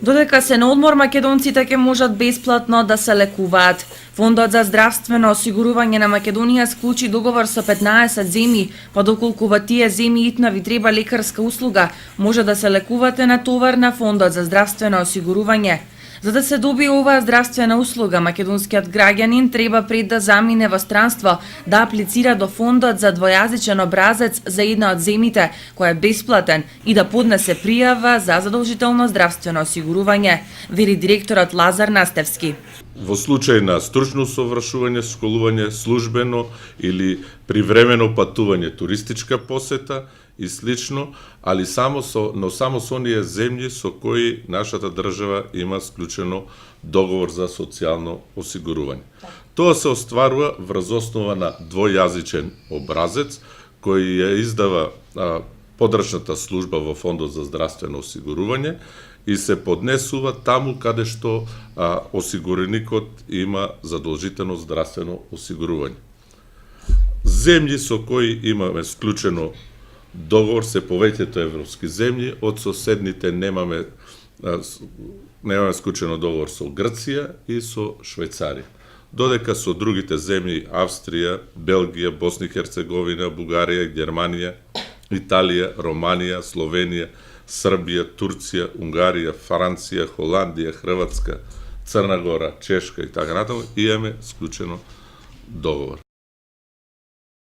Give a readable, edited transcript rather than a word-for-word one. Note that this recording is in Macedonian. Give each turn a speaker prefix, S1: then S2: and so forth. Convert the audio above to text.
S1: Додека се на одмор, македонците ќе можат бесплатно да се лекуваат. Фондот за здравствено осигурување на Македонија склучи договор со 15 земји, па доколку во тие земји итна ви треба лекарска услуга, може да се лекувате на товар на Фондот за здравствено осигурување. За да се добие оваа здравствена услуга, македонскиот граѓанин треба пред да замине во странство да аплицира до фондот за двојазичен образец за една од земјите, кој е бесплатен, и да поднесе пријава за задолжително здравствено осигурување, вели директорот Лазар Настевски.
S2: Во случај на стручно усовршување, школување, службено или привремено патување, туристичка посета и слично, али само со оние земји со кои нашата држава има склучено договор за социјално осигурување. Тоа се остварува врз основа на двојазичен образец кој ја издава подрачната служба во Фондот за здравствено осигурување и се поднесува таму каде што осигуреникот има задолжително здравствено осигурување. Земји со кои имаме склучено договор се повеќето европски земји, од соседните немаме склучено договор со Грција и со Швајцарија. Додека со другите земји Австрија, Белгија, Босна и Херцеговина, Бугарија, Германија, Италија, Романија, Словенија, Србија, Турција, Унгарија, Франција, Холандија, Хрватска, Црна Гора, Чешка и така натаму имаме склучено договор.